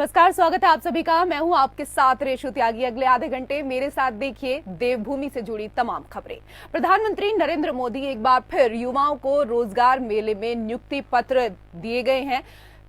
नमस्कार, स्वागत है आप सभी का। मैं हूं आपके साथ रेशु त्यागी। अगले आधे घंटे मेरे साथ देखिए देवभूमि से जुड़ी तमाम खबरें। प्रधानमंत्री नरेंद्र मोदी एक बार फिर युवाओं को रोजगार मेले में नियुक्ति पत्र दिए गए हैं।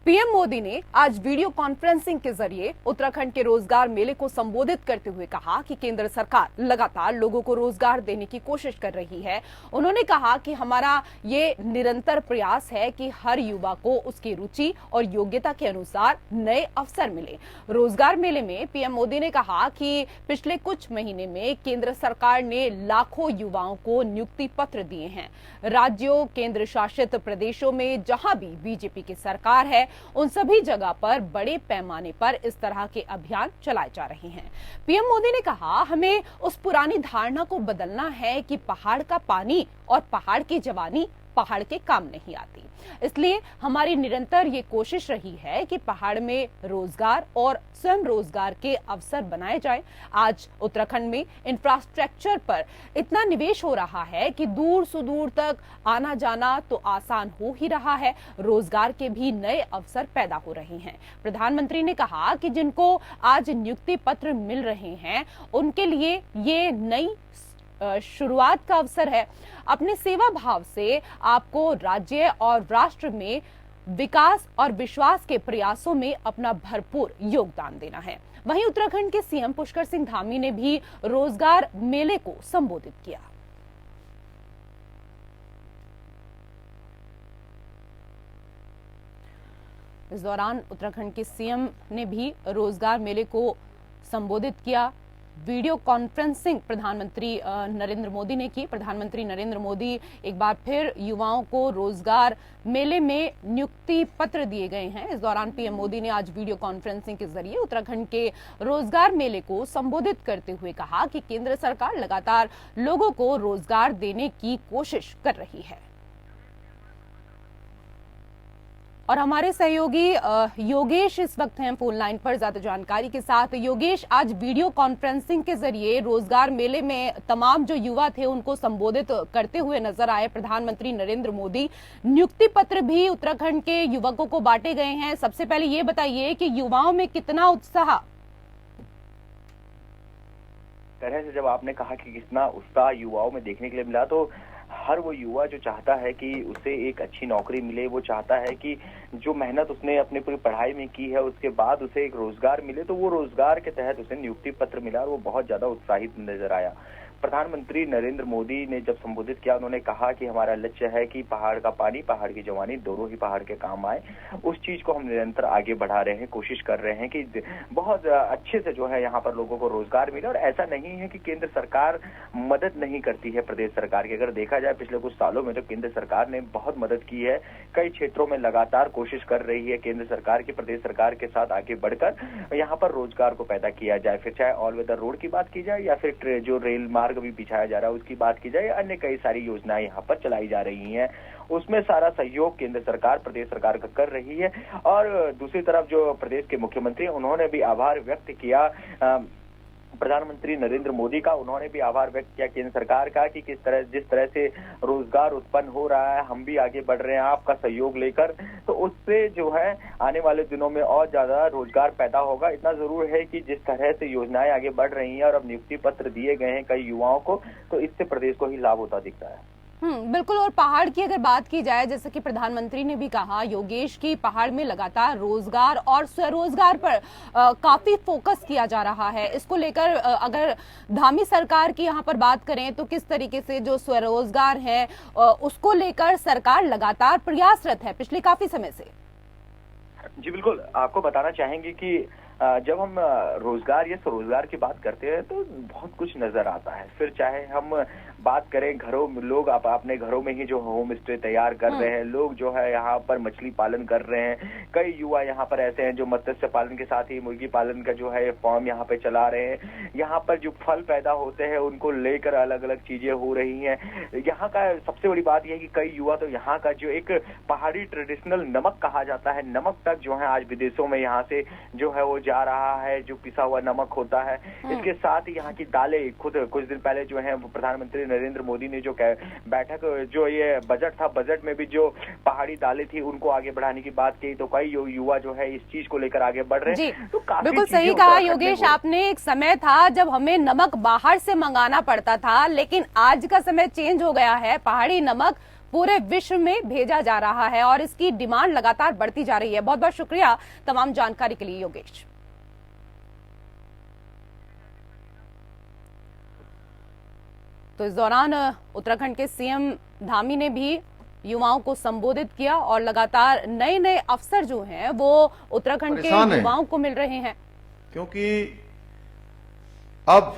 पीएम मोदी ने आज वीडियो कॉन्फ्रेंसिंग के जरिए उत्तराखंड के रोजगार मेले को संबोधित करते हुए कहा कि केंद्र सरकार लगातार लोगों को रोजगार देने की कोशिश कर रही है। उन्होंने कहा कि हमारा ये निरंतर प्रयास है कि हर युवा को उसकी रुचि और योग्यता के अनुसार नए अवसर मिले। रोजगार मेले में पीएम मोदी ने कहा कि पिछले कुछ महीने में केंद्र सरकार ने लाखों युवाओं को नियुक्ति पत्र दिए हैं। राज्यों, केंद्र शासित प्रदेशों में जहां भी बीजेपी की सरकार है, उन सभी जगह पर बड़े पैमाने पर इस तरह के अभियान चलाए जा रहे हैं। पीएम मोदी ने कहा, हमें उस पुरानी धारणा को बदलना है कि पहाड़ का पानी और पहाड़ की जवानी पहाड़ के काम नहीं आती। इसलिए हमारी निरंतर ये कोशिश रही है कि पहाड़ में रोजगार और स्वयं रोजगार के अवसर बनाए जाएं। आज उत्तराखंड में इंफ्रास्ट्रक्चर पर इतना निवेश हो रहा है कि दूर सुदूर तक आना जाना तो आसान हो ही रहा है, रोजगार के भी नए अवसर पैदा हो रहे हैं। प्रधानमंत्री ने कहा कि जिनको आज नियुक्ति पत्र मिल रहे हैं, उनके लिए ये नई शुरुआत का अवसर है। अपने सेवा भाव से आपको राज्य और राष्ट्र में विकास और विश्वास के प्रयासों में अपना भरपूर योगदान देना है। वहीं उत्तराखंड के सीएम पुष्कर सिंह धामी ने भी रोजगार मेले को संबोधित किया। इस दौरान उत्तराखंड के सीएम ने भी रोजगार मेले को संबोधित किया। वीडियो कॉन्फ्रेंसिंग प्रधानमंत्री नरेंद्र मोदी ने की। प्रधानमंत्री नरेंद्र मोदी एक बार फिर युवाओं को रोजगार मेले में नियुक्ति पत्र दिए गए हैं। इस दौरान पीएम मोदी ने आज वीडियो कॉन्फ्रेंसिंग के जरिए उत्तराखंड के रोजगार मेले को संबोधित करते हुए कहा कि केंद्र सरकार लगातार लोगों को रोजगार देने की कोशिश कर रही है। और हमारे सहयोगी योगेश इस वक्त हैं फोन लाइन पर ज्यादा जानकारी के साथ। योगेश, आज वीडियो कॉन्फ्रेंसिंग के जरिए रोजगार मेले में तमाम जो युवा थे उनको संबोधित करते हुए नजर आए प्रधानमंत्री नरेंद्र मोदी। नियुक्ति पत्र भी उत्तराखंड के युवकों को बांटे गए हैं। सबसे पहले ये बताइए कि युवाओं में कितना उत्साह? तरह से जब आपने कहा कि कितना उत्साह युवाओं में देखने के लिए मिला, तो हर वो युवा जो चाहता है कि उसे एक अच्छी नौकरी मिले, वो चाहता है कि जो मेहनत उसने अपनी पूरी पढ़ाई में की है उसके बाद उसे एक रोजगार मिले, तो वो रोजगार के तहत उसे नियुक्ति पत्र मिला और वो बहुत ज्यादा उत्साहित नजर आया। प्रधानमंत्री नरेंद्र मोदी ने जब संबोधित किया, उन्होंने कहा कि हमारा लक्ष्य है कि पहाड़ का पानी, पहाड़ की जवानी दोनों ही पहाड़ के काम आए। उस चीज को हम निरंतर आगे बढ़ा रहे हैं, कोशिश कर रहे हैं कि बहुत अच्छे से जो है यहाँ पर लोगों को रोजगार मिले। और ऐसा नहीं है कि केंद्र सरकार मदद नहीं करती है प्रदेश सरकार की। अगर देखा जाए पिछले कुछ सालों में तो केंद्र सरकार ने बहुत मदद की है। कई क्षेत्रों में लगातार कोशिश कर रही है केंद्र सरकार की प्रदेश सरकार के साथ आगे बढ़कर यहाँ पर रोजगार को पैदा किया जाए। फिर चाहे ऑल वेदर रोड की बात की जाए या फिर जो रेल मार्ग भी बिछाया जा रहा है उसकी बात की जाए, अन्य कई सारी योजनाएं यहाँ पर चलाई जा रही हैं। उसमें सारा सहयोग केंद्र सरकार प्रदेश सरकार का कर रही है। और दूसरी तरफ जो प्रदेश के मुख्यमंत्री, उन्होंने भी आभार व्यक्त किया प्रधानमंत्री नरेंद्र मोदी का। उन्होंने भी आभार व्यक्त किया केंद्र सरकार का कि जिस तरह से रोजगार उत्पन्न हो रहा है, हम भी आगे बढ़ रहे हैं आपका सहयोग लेकर, तो उससे जो है आने वाले दिनों में और ज्यादा रोजगार पैदा होगा। इतना जरूर है कि जिस तरह से योजनाएं आगे बढ़ रही हैं और अब नियुक्ति पत्र दिए गए हैं कई युवाओं को, तो इससे प्रदेश को ही लाभ होता दिखता है। बिल्कुल। और पहाड़ की अगर बात की जाए, जैसे कि प्रधानमंत्री ने भी कहा योगेश, की पहाड़ में लगातार रोजगार और स्वरोजगार पर काफी फोकस किया जा रहा है। इसको लेकर अगर धामी सरकार की यहाँ पर बात करें तो किस तरीके से जो स्वरोजगार है उसको लेकर सरकार लगातार प्रयासरत है पिछले काफी समय से? जी बिल्कुल, आपको बताना चाहेंगे कि जब हम रोजगार या स्वरोजगार की बात करते हैं तो बहुत कुछ नजर आता है। फिर चाहे हम बात करें घरों में, लोग अपने घरों में ही जो होम स्टे तैयार कर रहे हैं, लोग जो है यहाँ पर मछली पालन कर रहे हैं। कई युवा यहाँ पर ऐसे हैं जो मत्स्य पालन के साथ ही मुर्गी पालन का जो है फॉर्म यहाँ पे चला रहे हैं। यहाँ पर जो फल पैदा होते हैं उनको लेकर अलग अलग चीजें हो रही हैं। यहाँ का सबसे बड़ी बात यह है कि कई युवा तो यहाँ का जो एक पहाड़ी ट्रेडिशनल नमक कहा जाता है, नमक तक जो है आज विदेशों में यहाँ से जो है वो जा रहा है, जो पिसा हुआ नमक होता है। इसके साथ ही यहाँ की दालें, खुद कुछ दिन पहले जो है प्रधानमंत्री नरेंद्र मोदी ने जो बैठक, जो ये बजट था, बजट में भी जो पहाड़ी दालें थी उनको आगे बढ़ाने की बात की, तो कई युवा जो है इस चीज को लेकर आगे बढ़ रहे हैं। तो काफी बिल्कुल सही कहा योगेश आपने। एक समय था जब हमें नमक बाहर से मंगाना पड़ता था, लेकिन आज का समय चेंज हो गया है। पहाड़ी नमक पूरे विश्व में भेजा जा रहा है और इसकी डिमांड लगातार बढ़ती जा रही है। बहुत बहुत शुक्रिया तमाम जानकारी के लिए योगेश। तो इस दौरान उत्तराखंड के सीएम धामी ने भी युवाओं को संबोधित किया और लगातार नए नए अवसर जो हैं वो उत्तराखंड के युवाओं को मिल रहे हैं, क्योंकि अब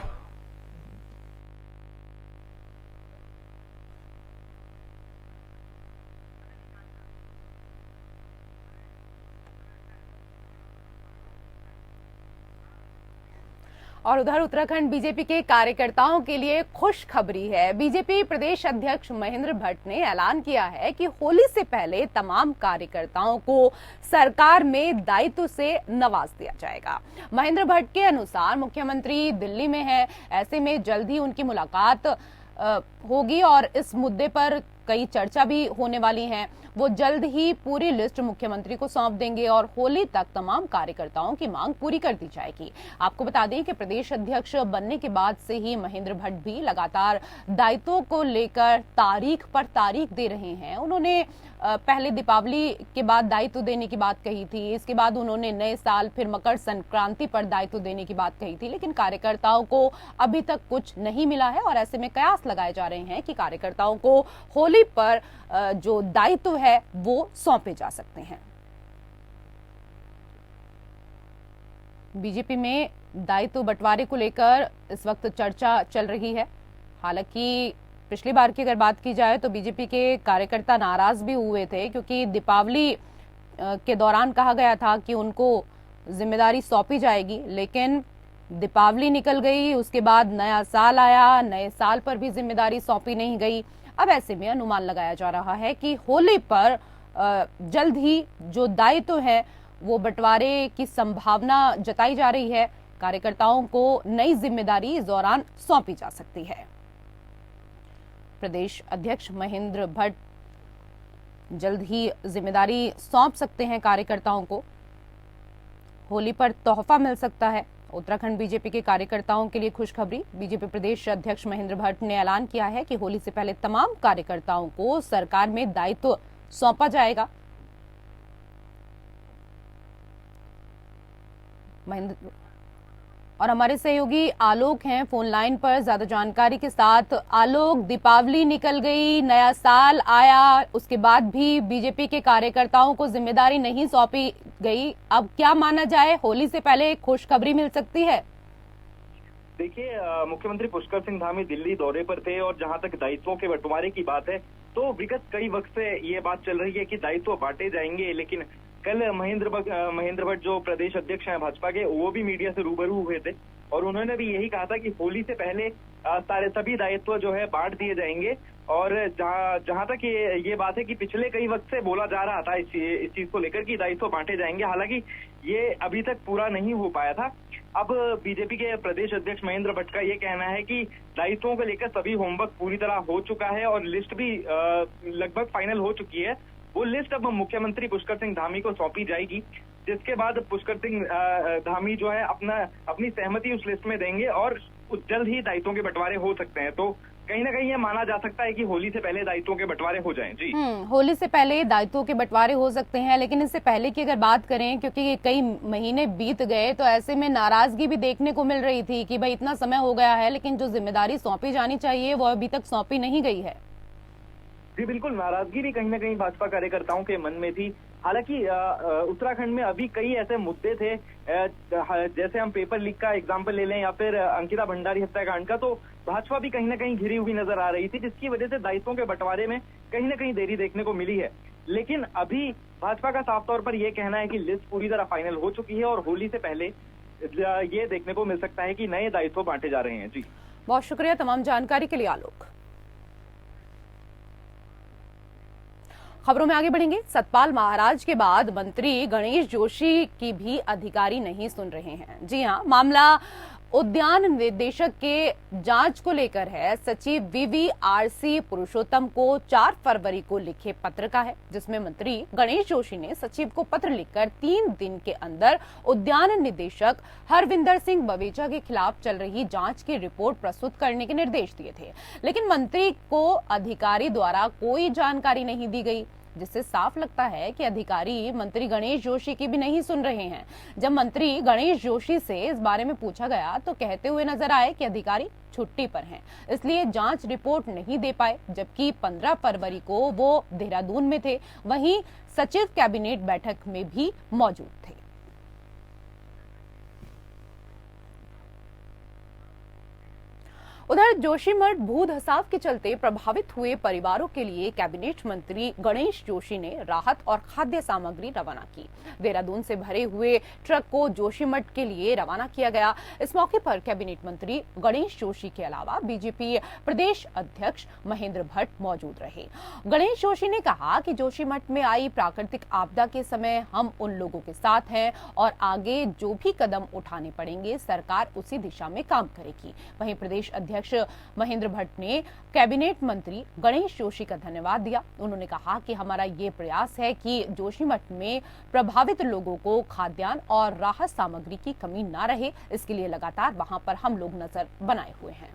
और उधर उत्तराखंड बीजेपी के कार्यकर्ताओं के लिए खुशखबरी है। बीजेपी प्रदेश अध्यक्ष महेंद्र भट्ट ने ऐलान किया है कि होली से पहले तमाम कार्यकर्ताओं को सरकार में दायित्व से नवाज दिया जाएगा। महेंद्र भट्ट के अनुसार मुख्यमंत्री दिल्ली में है, ऐसे में जल्द ही उनकी मुलाकात होगी और इस मुद्दे पर कई चर्चा भी होने वाली है। वो जल्द ही पूरी लिस्ट मुख्यमंत्री को सौंप देंगे और होली तक तमाम कार्यकर्ताओं की मांग पूरी कर दी जाएगी। आपको बता दें कि प्रदेश अध्यक्ष बनने के बाद से ही महेंद्र भट्ट भी लगातार दायित्वों को लेकर तारीख पर तारीख दे रहे हैं। उन्होंने पहले दीपावली के बाद दायित्व देने की बात कही थी, इसके बाद उन्होंने नए साल फिर मकर संक्रांति पर दायित्व देने की बात कही थी, लेकिन कार्यकर्ताओं को अभी तक कुछ नहीं मिला है और ऐसे में कयास लगाए जा रहे हैं कि कार्यकर्ताओं को होली पर जो दायित्व है वो सौंपे जा सकते हैं। बीजेपी में दायित्व बंटवारे को लेकर इस वक्त चर्चा चल रही है। हालांकि पिछली बार की अगर बात की जाए तो बीजेपी के कार्यकर्ता नाराज भी हुए थे, क्योंकि दीपावली के दौरान कहा गया था कि उनको जिम्मेदारी सौंपी जाएगी, लेकिन दीपावली निकल गई, उसके बाद नया साल आया, नए साल पर भी जिम्मेदारी सौंपी नहीं गई। अब ऐसे में अनुमान लगाया जा रहा है कि होली पर जल्द ही जो दायित्व है वो बंटवारे की संभावना जताई जा रही है। कार्यकर्ताओं को नई जिम्मेदारी इस दौरान सौंपी जा सकती है। प्रदेश अध्यक्ष महेंद्र भट्ट जल्द ही जिम्मेदारी सौंप सकते हैं कार्यकर्ताओं को। होली पर तोहफा मिल सकता है। उत्तराखंड बीजेपी के कार्यकर्ताओं के लिए खुशखबरी। बीजेपी प्रदेश अध्यक्ष महेंद्र भट्ट ने ऐलान किया है कि होली से पहले तमाम कार्यकर्ताओं को सरकार में दायित्व सौंपा जाएगा। महेंद्र और हमारे सहयोगी आलोक हैं फोन लाइन पर ज्यादा जानकारी के साथ। आलोक, दीपावली निकल गई, नया साल आया, उसके बाद भी बीजेपी के कार्यकर्ताओं को जिम्मेदारी नहीं सौंपी गई। अब क्या माना जाए, होली से पहले खुशखबरी मिल सकती है? देखिए, मुख्यमंत्री पुष्कर सिंह धामी दिल्ली दौरे पर थे और जहां तक दायित्वों के बंटवारे की बात है तो विगत कई वक्त से ये बात चल रही है कि दायित्व बांटे जाएंगे, लेकिन कल महेंद्र भट्ट जो प्रदेश अध्यक्ष हैं भाजपा के, वो भी मीडिया से रूबरू हुए थे और उन्होंने भी यही कहा था कि होली से पहले सारे सभी दायित्व जो है बांट दिए जाएंगे। और जहां तक ये बात है कि पिछले कई वक्त से बोला जा रहा था इस चीज को लेकर कि दायित्व बांटे जाएंगे, हालांकि ये अभी तक पूरा नहीं हो पाया था। अब बीजेपी के प्रदेश अध्यक्ष महेंद्र भट्ट का ये कहना है कि दायित्वों को लेकर सभी होमवर्क पूरी तरह हो चुका है और लिस्ट भी लगभग फाइनल हो चुकी है। वो लिस्ट अब मुख्यमंत्री पुष्कर सिंह धामी को सौंपी जाएगी, जिसके बाद पुष्कर सिंह धामी जो है अपनी सहमति उस लिस्ट में देंगे और जल्द ही दायित्वों के बंटवारे हो सकते हैं। तो कहीं ना कहीं ये माना जा सकता है कि होली से पहले दायित्वों के बंटवारे हो जाएं। जी, होली से पहले दायित्वों के बंटवारे हो सकते हैं, लेकिन इससे पहले की अगर बात करें, क्योंकि कई महीने बीत गए, तो ऐसे में नाराजगी भी देखने को मिल रही थी कि भाई इतना समय हो गया है लेकिन जो जिम्मेदारी सौंपी जानी चाहिए वो अभी तक सौंपी नहीं गई है। जी बिल्कुल, नाराजगी भी कहीं ना कहीं भाजपा कार्यकर्ताओं के मन में थी। हालांकि उत्तराखंड में अभी कई ऐसे मुद्दे थे, जैसे हम पेपर लीक का एग्जाम्पल ले लें या फिर अंकिता भंडारी हत्याकांड का, तो भाजपा भी कहीं ना कहीं घिरी हुई नजर आ रही थी, जिसकी वजह से दायित्वों के बंटवारे में कहीं ना कहीं देरी देखने को मिली है। लेकिन अभी भाजपा का साफ तौर पर यह कहना है कि लिस्ट पूरी तरह फाइनल हो चुकी है और होली से पहले ये देखने को मिल सकता है कि नए दायित्व बांटे जा रहे हैं। जी, बहुत शुक्रिया तमाम जानकारी के लिए आलोक। खबरों में आगे बढ़ेंगे। सतपाल महाराज के बाद मंत्री गणेश जोशी की भी अधिकारी नहीं सुन रहे हैं। जी हां, मामला उद्यान निदेशक के जांच को लेकर है। सचिव वीवीआरसी पुरुषोत्तम को 4 फरवरी को लिखे पत्र का है, जिसमें मंत्री गणेश जोशी ने सचिव को पत्र लिखकर 3 दिन के अंदर उद्यान निदेशक हरविंदर सिंह बवेजा के खिलाफ चल रही जांच की रिपोर्ट प्रस्तुत करने के निर्देश दिए थे, लेकिन मंत्री को अधिकारी द्वारा कोई जानकारी नहीं दी गई, जिससे साफ लगता है कि अधिकारी मंत्री गणेश जोशी की भी नहीं सुन रहे हैं। जब मंत्री गणेश जोशी से इस बारे में पूछा गया तो कहते हुए नजर आए कि अधिकारी छुट्टी पर हैं, इसलिए जांच रिपोर्ट नहीं दे पाए, जबकि 15 फरवरी को वो देहरादून में थे। वहीं सचिव कैबिनेट बैठक में भी मौजूद थे। उधर जोशीमठ भू धसाव के चलते प्रभावित हुए परिवारों के लिए कैबिनेट मंत्री गणेश जोशी ने राहत और खाद्य सामग्री रवाना की। देहरादून से भरे हुए ट्रक को जोशीमठ के लिए रवाना किया गया। इस मौके पर कैबिनेट मंत्री गणेश जोशी के अलावा बीजेपी प्रदेश अध्यक्ष महेंद्र भट्ट मौजूद रहे। गणेश जोशी ने कहा कि जोशीमठ में आई प्राकृतिक आपदा के समय हम उन लोगों के साथ हैं और आगे जो भी कदम उठाने पड़ेंगे सरकार उसी दिशा में काम करेगी। वहीं प्रदेश अध्यक्ष महेंद्र भट्ट ने कैबिनेट मंत्री गणेश जोशी का धन्यवाद दिया। उन्होंने कहा कि हमारा ये प्रयास है कि जोशीमठ में प्रभावित लोगों को खाद्यान्न और राहत सामग्री की कमी ना रहे, इसके लिए लगातार वहां पर हम लोग नजर बनाए हुए हैं।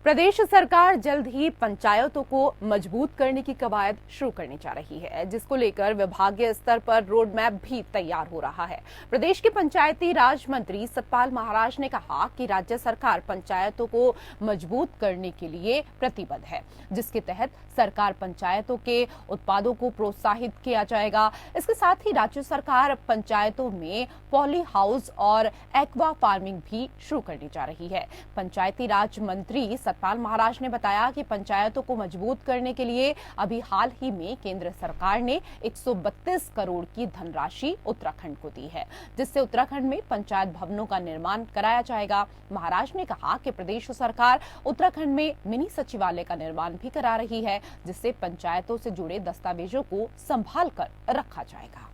प्रदेश सरकार जल्द ही पंचायतों को मजबूत करने की कवायद शुरू करने जा रही है, जिसको लेकर विभागीय स्तर पर रोड मैप भी तैयार हो रहा है। प्रदेश के पंचायती राज मंत्री सतपाल महाराज ने कहा कि राज्य सरकार पंचायतों को मजबूत करने के लिए प्रतिबद्ध है, जिसके तहत सरकार पंचायतों के उत्पादों को प्रोत्साहित किया जाएगा। इसके साथ ही राज्य सरकार पंचायतों में पॉली हाउस और एक्वा फार्मिंग भी शुरू करने जा रही है। पंचायती राज मंत्री सतपाल महाराज ने बताया कि पंचायतों को मजबूत करने के लिए अभी हाल ही में केंद्र सरकार ने 132 करोड़ की धनराशि उत्तराखंड को दी है, जिससे उत्तराखंड में पंचायत भवनों का निर्माण कराया जाएगा। महाराज ने कहा कि प्रदेश सरकार उत्तराखंड में मिनी सचिवालय का निर्माण भी करा रही है, जिससे पंचायतों से जुड़े दस्तावेजों को संभाल कर रखा जाएगा।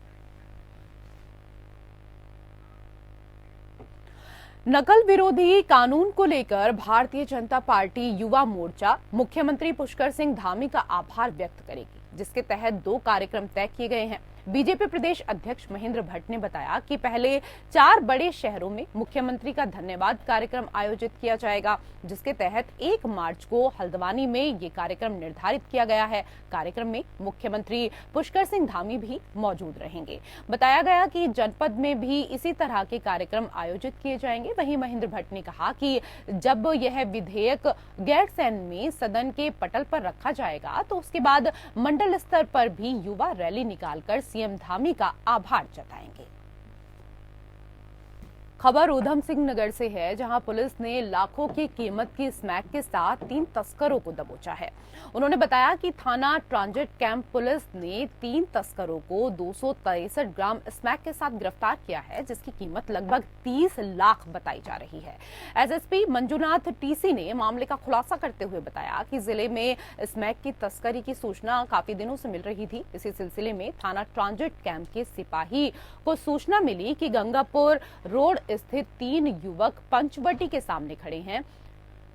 नकल विरोधी कानून को लेकर भारतीय जनता पार्टी युवा मोर्चा मुख्यमंत्री पुष्कर सिंह धामी का आभार व्यक्त करेगी, जिसके तहत 2 कार्यक्रम तय किए गए हैं। बीजेपी प्रदेश अध्यक्ष महेंद्र भट्ट ने बताया कि पहले 4 बड़े शहरों में मुख्यमंत्री का धन्यवाद कार्यक्रम आयोजित किया जाएगा, जिसके तहत 1 मार्च को हल्द्वानी में ये कार्यक्रम निर्धारित किया गया है। कार्यक्रम में मुख्यमंत्री पुष्कर सिंह धामी भी मौजूद रहेंगे। बताया गया कि जनपद में भी इसी तरह के कार्यक्रम आयोजित किए जाएंगे। वहीं महेंद्र भट्ट ने कहा कि जब यह विधेयक गैरसैंण में सदन के पटल पर रखा जाएगा तो उसके बाद मंडल स्तर पर भी युवा रैली निकालकर सीएम धामी का आभार जताएंगे। खबर ऊधम सिंह नगर से है, जहां पुलिस ने लाखों की कीमत की स्मैक के साथ 3 तस्करों को दबोचा है। उन्होंने बताया कि थाना ट्रांजिट कैंप पुलिस ने 3 तस्करों को 263 ग्राम स्मैक के साथ गिरफ्तार किया है, जिसकी कीमत लगभग 30 लाख बताई जा रही है। एसएसपी मंजुनाथ टीसी ने मामले का खुलासा करते हुए बताया कि जिले में स्मैक की तस्करी की सूचना काफी दिनों से मिल रही थी। इसी सिलसिले में थाना ट्रांजिट कैंप के सिपाही को सूचना मिली कि गंगापुर रोड स्थित 3 युवक पंचवटी के सामने खड़े हैं,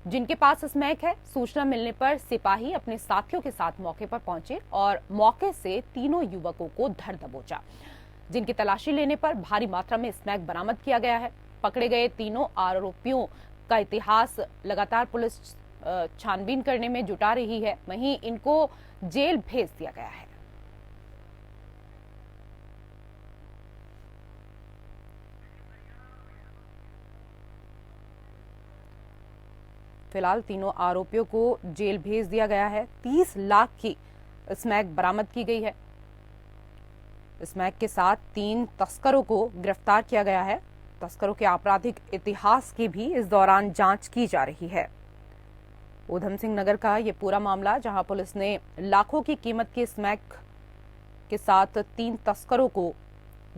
जिनके पास स्मैक है। सूचना मिलने पर सिपाही अपने साथियों के साथ मौके पर पहुंचे और मौके से तीनों युवकों को धर दबोचा, जिनकी तलाशी लेने पर भारी मात्रा में स्मैक बरामद किया गया है। पकड़े गए तीनों आरोपियों का इतिहास लगातार पुलिस छानबीन करने में जुटा रही है। वहीं इनको जेल भेज दिया गया है। फिलहाल तीनों आरोपियों को जेल भेज दिया गया है। 30 लाख की स्मैक बरामद की गई है। स्मैक के साथ 3 तस्करों को गिरफ्तार किया गया है। तस्करों के आपराधिक इतिहास की भी इस दौरान जांच की जा रही है। ऊधम सिंह नगर का ये पूरा मामला, जहां पुलिस ने लाखों की कीमत की स्मैक के साथ 3 तस्करों को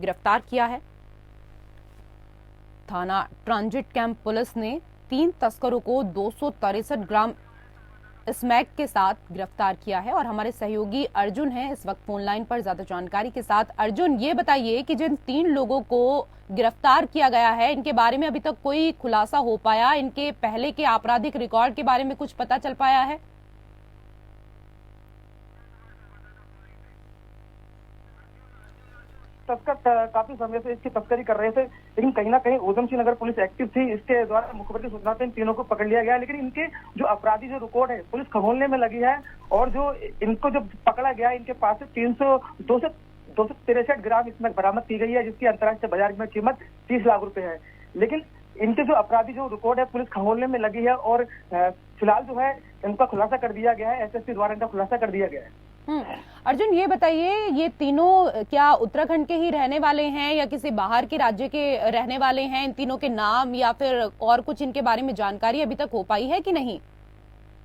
गिरफ्तार किया है। थाना ट्रांजिट कैंप पुलिस ने 3 तस्करों को 263 ग्राम स्मैक के साथ गिरफ्तार किया है और हमारे सहयोगी अर्जुन हैं इस वक्त फोन लाइन पर ज्यादा जानकारी के साथ। अर्जुन, ये बताइए कि जिन 3 लोगों को गिरफ्तार किया गया है, इनके बारे में अभी तक कोई खुलासा हो पाया? इनके पहले के आपराधिक रिकॉर्ड के बारे में कुछ पता चल पाया है? तस्कर काफी समय से इसकी तस्करी कर रहे थे, लेकिन कहीं ना कहीं ऊधम सिंह नगर पुलिस एक्टिव थी। इसके द्वारा मुखबिर की सूचना पे इन तीनों को पकड़ लिया गया, लेकिन इनके जो अपराधी जो रिकॉर्ड है पुलिस खंगोलने में लगी है। और जो इनको जब पकड़ा गया, इनके पास से 263 ग्राम स्मैक बरामद की गई है, जिसकी अंतर्राष्ट्रीय बाजार में कीमत 30 लाख रुपए है। लेकिन इनके जो अपराधी जो रिकॉर्ड है पुलिस खंगोलने में लगी है और फिलहाल जो है इनका खुलासा कर दिया गया है। एसएसपी द्वारा इनका खुलासा कर दिया गया है। अर्जुन, ये बताइए, ये तीनों क्या उत्तराखंड के ही रहने वाले हैं या किसी बाहर के राज्य के रहने वाले हैं? इन तीनों के नाम या फिर और कुछ इनके बारे में जानकारी अभी तक हो पाई है कि नहीं?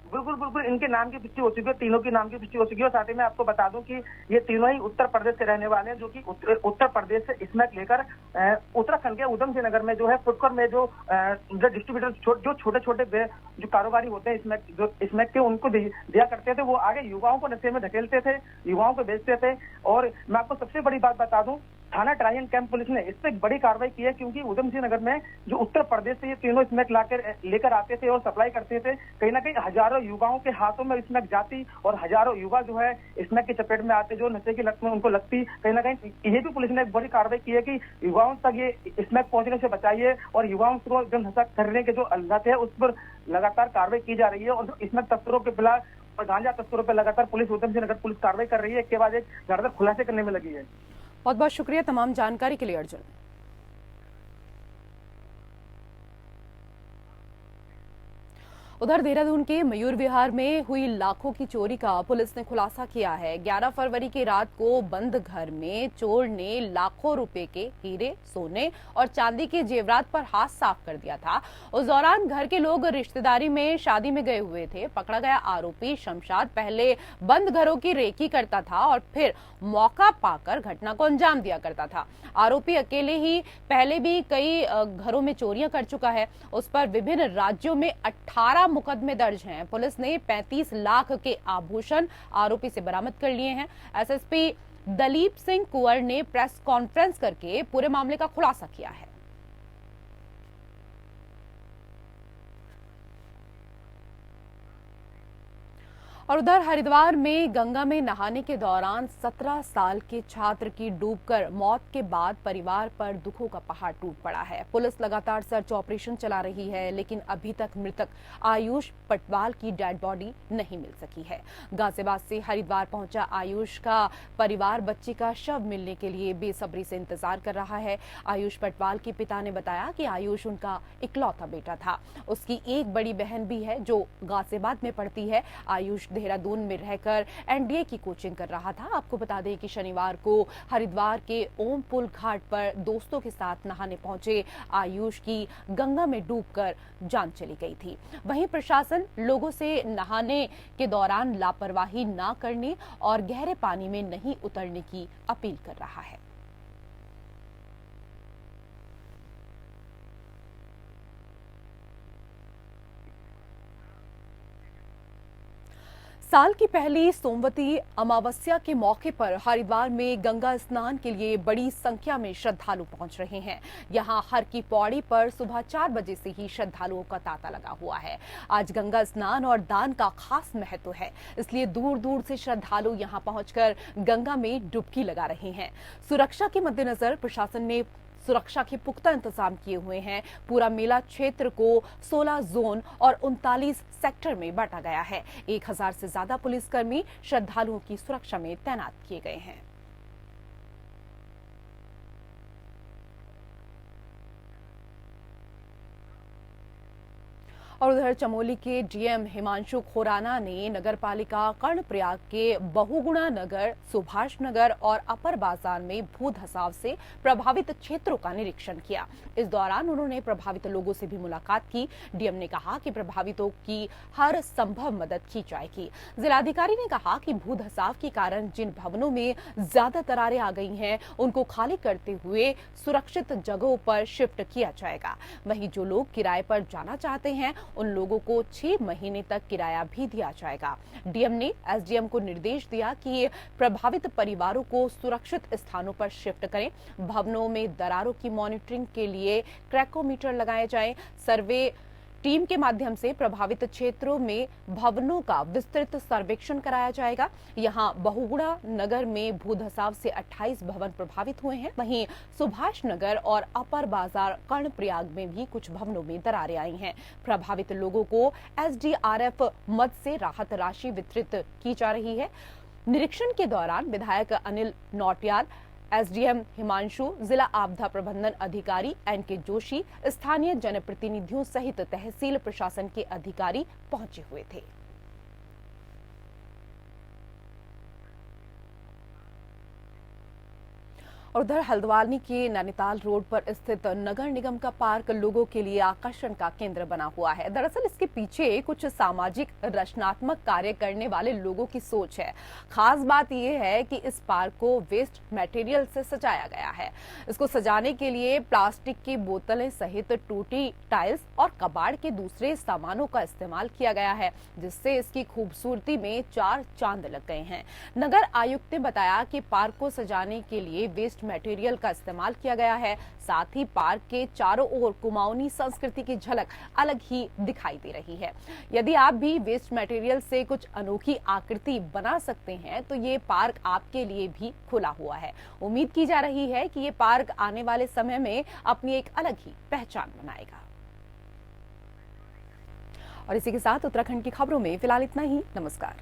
बिल्कुल इनके नाम की पुष्टि हो चुकी है, तीनों के नाम की पुष्टि हो चुकी है। और साथ ही मैं आपको बता दूं कि ये तीनों ही उत्तर प्रदेश के रहने वाले हैं, जो कि उत्तर प्रदेश से स्मैक लेकर उत्तराखंड के ऊधम सिंह नगर में जो है फुटकर में जो डिस्ट्रीब्यूटर जो छोटे छोटे जो कारोबारी होते हैं स्मैक के, उनको दिया करते थे। वो आगे युवाओं को नशे में धकेलते थे, युवाओं को बेचते थे। और मैं आपको सबसे बड़ी बात बता दूं, थाना ट्रायन कैंप पुलिस ने इस पे एक बड़ी कार्रवाई की है, क्योंकि ऊधम सिंह नगर में जो उत्तर प्रदेश से ये तीनों स्मैक लेकर आते थे और सप्लाई करते थे, कहीं ना कहीं हजारों युवाओं के हाथों में स्मैक जाती और हजारों युवा जो है स्मैक की चपेट में आते, जो नशे की लत में उनको लगती। कहीं ना कहीं ये भी पुलिस ने एक बड़ी कार्रवाई की है कि युवाओं तक ये स्मैक पहुंचने से बचाइए और युवाओं को जो नशा करने के जो लत है उस पर लगातार कार्रवाई की जा रही है। और जो स्मैक तस्करों के खिलाफ और गांजा तस्करों पर लगातार पुलिस ऊधम सिंह नगर पुलिस कार्रवाई कर रही है। एक के बाद एक ज्यादातर खुलासे करने में लगी है। बहुत बहुत शुक्रिया तमाम जानकारी के लिए अर्जुन। उधर देहरादून के मयूर विहार में हुई लाखों की चोरी का पुलिस ने खुलासा किया है। 11 फरवरी की रात को बंद घर में चोर ने लाखों रुपए के हीरे, सोने और चांदी के जेवरात पर हाथ साफ कर दिया था। उस दौरान घर के लोग रिश्तेदारी में शादी में गए हुए थे। पकड़ा गया आरोपी शमशाद पहले बंद घरों की रेकी करता था और फिर मौका पाकर घटना को अंजाम दिया करता था। आरोपी अकेले ही पहले भी कई घरों में चोरियां कर चुका है। उस पर विभिन्न राज्यों में 18 मुकदमे दर्ज हैं। पुलिस ने 35 लाख के आभूषण आरोपी से बरामद कर लिए हैं। एसएसपी दलीप सिंह कुंवर ने प्रेस कॉन्फ्रेंस करके पूरे मामले का खुलासा किया है। और उधर हरिद्वार में गंगा में नहाने के दौरान 17 साल के छात्र की डूबकर मौत के बाद परिवार पर दुखों का पहाड़ टूट पड़ा है। पुलिस लगातार सर्च ऑपरेशन चला रही है, लेकिन अभी तक मृतक आयुष पटवाल की डेड बॉडी नहीं मिल सकी है। गाजियाबाद से हरिद्वार पहुंचा आयुष का परिवार बच्चे का शव मिलने के लिए बेसब्री से इंतजार कर रहा है। आयुष पटवाल के पिता ने बताया कि आयुष उनका इकलौता बेटा था। उसकी एक बड़ी बहन भी है जो गाजियाबाद में पढ़ती है। आयुष देहरादून में रहकर एनडीए की कोचिंग कर रहा था। आपको बता दें कि शनिवार को हरिद्वार के ओम पुल घाट पर दोस्तों के साथ नहाने पहुंचे आयुष की गंगा में डूबकर जान चली गई थी। वहीं प्रशासन लोगों से नहाने के दौरान लापरवाही न करने और गहरे पानी में नहीं उतरने की अपील कर रहा है। साल की पहली सोमवती अमावस्या के मौके पर हरिद्वार में गंगा स्नान के लिए बड़ी संख्या में श्रद्धालु पहुंच रहे हैं। यहां हर की पौड़ी पर सुबह 4 बजे से ही श्रद्धालुओं का तांता लगा हुआ है। आज गंगा स्नान और दान का खास महत्व है, इसलिए दूर दूर से श्रद्धालु यहां पहुंचकर गंगा में डुबकी लगा रहे हैं। सुरक्षा के मद्देनजर प्रशासन ने सुरक्षा के पुख्ता इंतजाम किए हुए हैं। पूरा मेला क्षेत्र को 16 जोन और 39 सेक्टर में बांटा गया है। 1000 से ज्यादा पुलिसकर्मी श्रद्धालुओं की सुरक्षा में तैनात किए गए हैं। और उधर चमोली के डीएम हिमांशु खुराना ने नगरपालिका कर्णप्रयाग के बहुगुणा नगर, सुभाष नगर और अपर बाजार में भू धसाव से प्रभावित क्षेत्रों का निरीक्षण किया। इस दौरान उन्होंने प्रभावित लोगों से भी मुलाकात की। डीएम ने कहा कि प्रभावितों की हर संभव मदद की जाएगी। जिलाधिकारी ने कहा कि भू धसाव के कारण जिन भवनों में ज्यादा दरारें आ गई हैं, उनको खाली करते हुए सुरक्षित जगहों पर शिफ्ट किया जाएगा। वहीं जो लोग किराए पर जाना चाहते हैं उन लोगों को 6 महीने तक किराया भी दिया जाएगा। डीएम ने एसडीएम को निर्देश दिया कि प्रभावित परिवारों को सुरक्षित स्थानों पर शिफ्ट करें। भवनों में दरारों की मॉनिटरिंग के लिए क्रैकोमीटर लगाए जाएं। सर्वे टीम के माध्यम से प्रभावित क्षेत्रों में भवनों का विस्तृत सर्वेक्षण कराया जाएगा। यहां बहुगुणा नगर में भूधसाव से 28 भवन प्रभावित हुए हैं। वहीं सुभाष नगर और अपर बाजार कर्णप्रयाग में भी कुछ भवनों में दरारें आई हैं। प्रभावित लोगों को एसडीआरएफ मद से राहत राशि वितरित की जा रही है। निरीक्षण के दौरान विधायक अनिल नौटियाल, एसडीएम हिमांशु, जिला आपदा प्रबंधन अधिकारी एनके जोशी, स्थानीय जनप्रतिनिधियों सहित तहसील प्रशासन के अधिकारी पहुंचे हुए थे। और उधर हल्द्वानी के नैनीताल रोड पर स्थित नगर निगम का पार्क लोगों के लिए आकर्षण का केंद्र बना हुआ है। दरअसल इसके पीछे कुछ सामाजिक रचनात्मक कार्य करने वाले लोगों की सोच है। खास बात यह है कि इस पार्क को वेस्ट मटेरियल से सजाया गया है। इसको सजाने के लिए प्लास्टिक की बोतलें सहित टूटी टाइल्स और कबाड़ के दूसरे सामानों का इस्तेमाल किया गया है, जिससे इसकी खूबसूरती में 4 चांद लग गए हैं। नगर आयुक्त ने बताया कि पार्क को सजाने के लिए वेस्ट मटेरियल का इस्तेमाल किया गया है। साथ ही पार्क के चारों ओर कुमाऊनी संस्कृति की झलक अलग ही दिखाई दे रही है। यदि आप भी वेस्ट मटेरियल से कुछ अनोखी आकृति बना सकते हैं तो ये पार्क आपके लिए भी खुला हुआ है। उम्मीद की जा रही है कि ये पार्क आने वाले समय में अपनी एक अलग ही पहचान बनाएगा। और इसी के साथ उत्तराखंड की खबरों में फिलहाल इतना ही। नमस्कार।